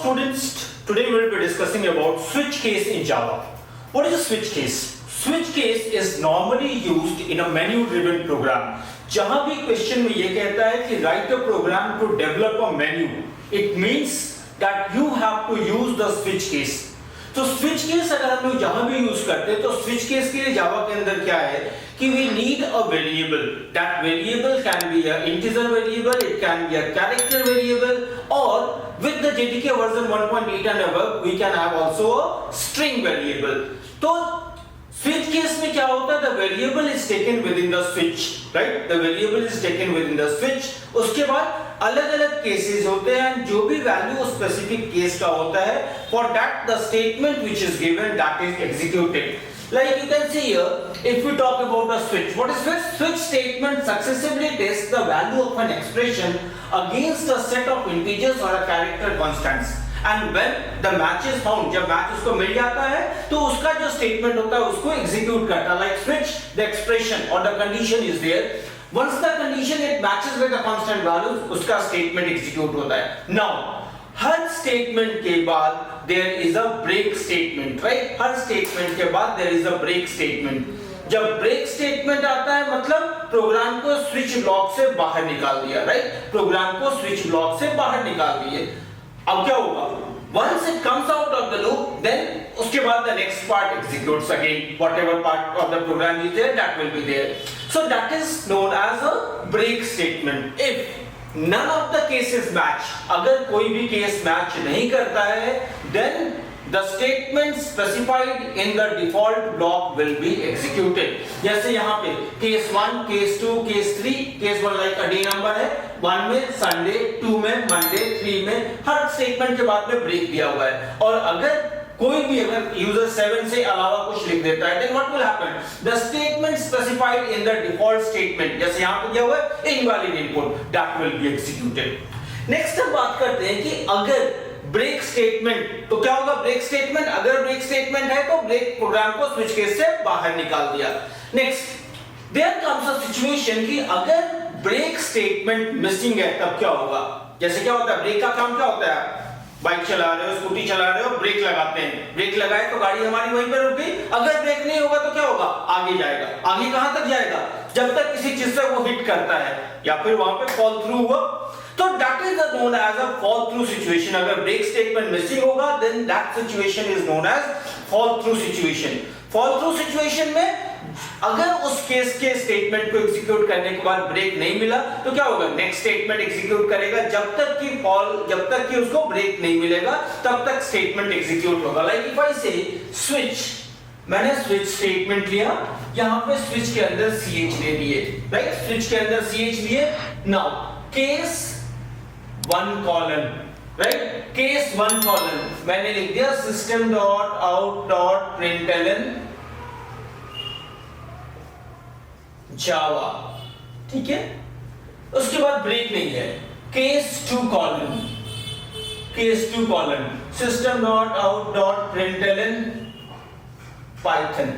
Students, today we will be discussing about switch case in Java. What is a switch case? Switch case is normally used in a menu-driven program. जहां भी question में ये कहता है कि write a program to develop a menu, it means that you have to use the switch case. तो switch case अगर हम लोग जहां भी यूज करते हैं तो स्विच केस के लिए जावा के अंदर क्या है कि we need a variable. That variable can be a integer variable, it can be a character variable, और with the JDK version 1.8 and above we can have also a string variable. तो switch case में क्या होता है, the variable is taken within the switch, right, the variable is taken within the switch. उसके बाद अलग अलग cases होते हैं, जो भी वैल्यू स्पेसिफिक केस का होता है, for that the statement which is given that is executed. Like you can see here, if we talk about a switch, what is switch? Switch statement successively tests the value of an expression against a set of integers or a character constants. And when the match is found, जब match उसको मिल जाता है तो उसका जो statement होता है उसको एग्जीक्यूट करता है. Like switch the expression or the condition is there. Once the condition it matches with the constant values, उसका स्टेटमेंट एग्जीक्यूट होता है. Now हर स्टेटमेंट के बाद there is a break statement, right? Her statement के बाद there is a break statement. जब break statement आता है मतलब प्रोग्राम को स्विच ब्लॉक से बाहर निकाल दिया, राइट? प्रोग्राम को स्विच ब्लॉक से बाहर निकाल दिए. अब क्या होगा? Once it comes out of the loop, then उसके बाद the next part executes again. Whatever part of the program is there, that will be there. So that is known as a break statement. If none of the cases match, अगर कोई भी case match नहीं करता है, then the statement specified in the default block will be executed. जैसे यहाँ पे case 1, case 2, case 3, case 1 like a day number है, 1 में Sunday, 2 में Monday, 3 में हर स्टेटमेंट के बाद में ब्रेक दिया हुआ है. और अगर कोई भी अगर यूजर 7 से अलावा कुछ लिख देता है, then what will happen? The statement specified in the default statement, जैसे यहाँ पे दिया हुआ है invalid input, that will be executed. Next हम बात करते हैं कि अगर ब्रेक स्टेटमेंट, तो क्या होगा ब्रेक स्टेटमेंट? अगर ब्रेक स्टेटमेंट है तो ब्रेक प्रोग्राम को स्विच केस से बाहर निकाल दिया. Next there comes a situation कि अगर ब्रेक स्टेटमेंट मिसिंग है तब क्या होगा? जैसे क्या होता है, ब्रेक का काम क्या होता है? बाइक चला रहे हो, स्कूटी चला रहे हो, ब्रेक लगाते हैं, ब्रेक लगाए तो गाड़ी हमारी वहीं पर रुक गई. अगर ब्रेक नहीं होगा तो क्या होगा? आगे जाएगा. आगे कहां तक जाएगा? जब तक किसी चीज से वो हिट करता है या फिर वहां पे फॉल थ्रू हुआ. तो that is known as a fall through situation. अगर ब्रेक स्टेटमेंट मिसिंग होगा then that situation is known as fall through situation. fall through situation में अगर उस केस के स्टेटमेंट को एग्जीक्यूट करने के बाद ब्रेक नहीं मिला तो क्या होगा? नेक्स्ट स्टेटमेंट एग्जीक्यूट करेगा जब तक कि उसको ब्रेक नहीं मिलेगा तब तक स्टेटमेंट एग्जीक्यूट होगा. लाइक इफ आई से स्विच, मैंने स्विच स्टेटमेंट लिया, यहां पे स्विच के अंदर ch ले लिए, राइट? स्विच के अंदर ch लिए. Now case 1 colon, right? Case 1 colon मैंने लिख दिया system dot out dot println Java, ठीक है? उसके बाद ब्रेक नहीं है. Case 2 colon system dot out dot println Python,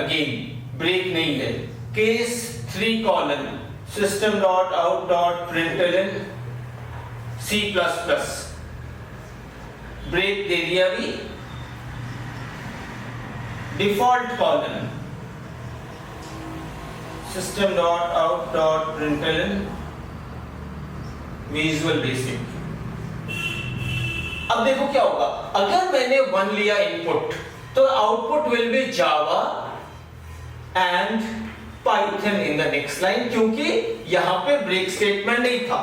again break नहीं है. Case 3 colon system dot out dot println C++, break दे दिया भी. Default colon system dot out dot println Visual Basic. अब देखो क्या होगा, अगर मैंने 1 लिया इनपुट तो output will be Java and Python in the next line, क्योंकि यहां पे ब्रेक स्टेटमेंट नहीं था.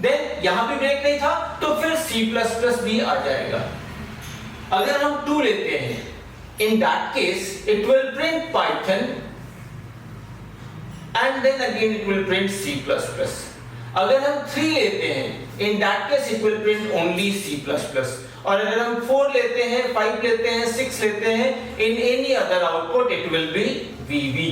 देन यहां पे ब्रेक नहीं था तो फिर C++ भी आ जाएगा. अगर हम 2 लेते हैं, in that case it will print Python and then again it will print C++. अगर हम 3 लेते हैं, in that case it will print only C++. और अगर हम 4 लेते हैं, 5 लेते हैं, 6 लेते हैं, in any other output it will be VB.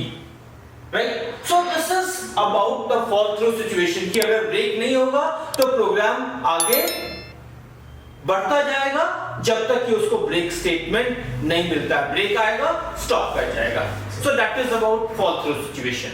Right? So this is about the fall through situation कि अगर ब्रेक नहीं होगा तो प्रोग्राम आगे बढ़ता जाएगा जब तक कि उसको ब्रेक स्टेटमेंट नहीं मिलता. ब्रेक आएगा, स्टॉप कर जाएगा. So that is about fall through situation.